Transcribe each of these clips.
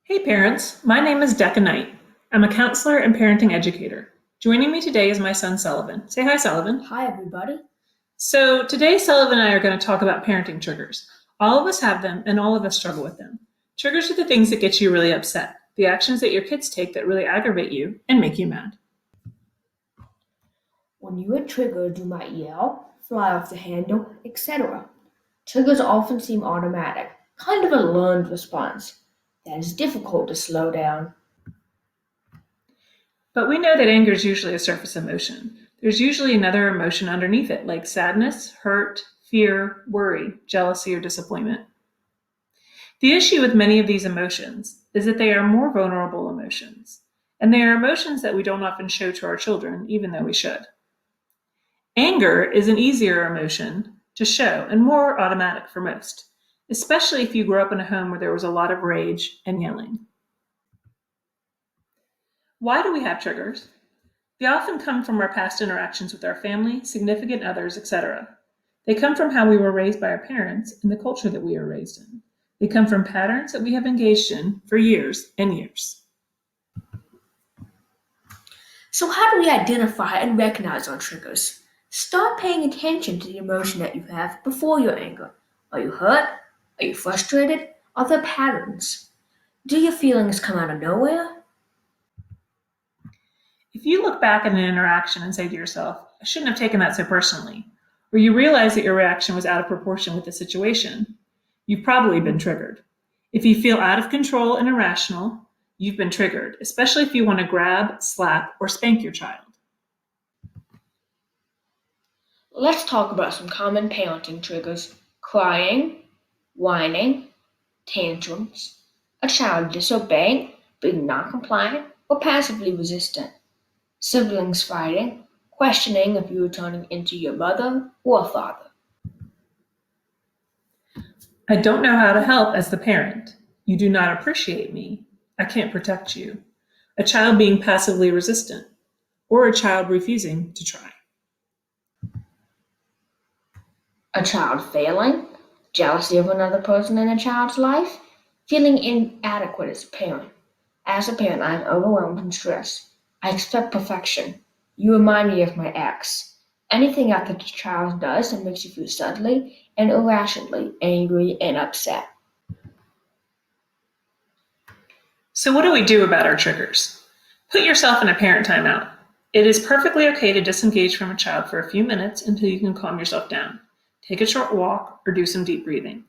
Hey parents, my name is Decca Knight. I'm a counselor and parenting educator. Joining me today is my son Sullivan. Say hi, Sullivan. Hi, everybody. So today Sullivan and I are going to talk about parenting triggers. All of us have them and all of us struggle with them. Triggers are the things that get you really upset, the actions that your kids take that really aggravate you and make you mad. When you are triggered, you might yell, fly off the handle, etc. Triggers often seem automatic, kind of a learned response that is difficult to slow down. But we know that anger is usually a surface emotion. There's usually another emotion underneath it, like sadness, hurt, fear, worry, jealousy, or disappointment. The issue with many of these emotions is that they are more vulnerable emotions, and they are emotions that we don't often show to our children, even though we should. Anger is an easier emotion to show and more automatic for most, especially if you grew up in a home where there was a lot of rage and yelling. Why do we have triggers? They often come from our past interactions with our family, significant others, etc. They come from how we were raised by our parents and the culture that we were raised in. They come from patterns that we have engaged in for years and years. So, how do we identify and recognize our triggers? Start paying attention to the emotion that you have before your anger. Are you hurt? Are you frustrated? Are there patterns? Do your feelings come out of nowhere? If you look back at an interaction and say to yourself, I shouldn't have taken that so personally, or you realize that your reaction was out of proportion with the situation, you've probably been triggered. If you feel out of control and irrational, you've been triggered, especially if you want to grab, slap, or spank your child. Let's talk about some common parenting triggers: crying, whining, tantrums, a child disobeying, being non-compliant, or passively resistant, siblings fighting, questioning if you are turning into your mother or father. I don't know how to help as the parent. You do not appreciate me. I can't protect you. A child being passively resistant, or a child refusing to try. A child failing, jealousy of another person in a child's life, feeling inadequate as a parent. As a parent, I am overwhelmed and stressed. I expect perfection. You remind me of my ex. Anything that the child does that makes you feel suddenly and irrationally angry and upset. So, what do we do about our triggers? Put yourself in a parent timeout. It is perfectly okay to disengage from a child for a few minutes until you can calm yourself down. Take a short walk or do some deep breathing.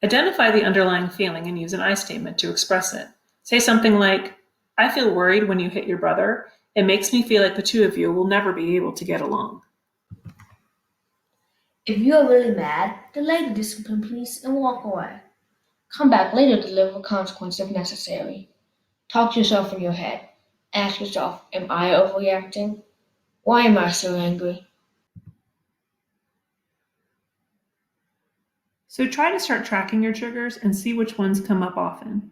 Identify the underlying feeling and use an I statement to express it. Say something like, I feel worried when you hit your brother. It makes me feel like the two of you will never be able to get along. If you are really mad, delay the discipline, please, and walk away. Come back later to deliver consequence if necessary. Talk to yourself in your head. Ask yourself, am I overreacting? Why am I so angry? So try to start tracking your triggers and see which ones come up often.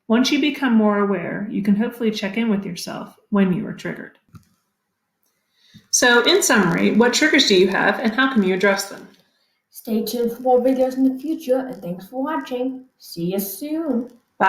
Once you become more aware, you can hopefully check in with yourself when you are triggered. So, in summary, what triggers do you have and how can you address them? Stay tuned for more videos in the future, and thanks for watching. See you soon. Bye!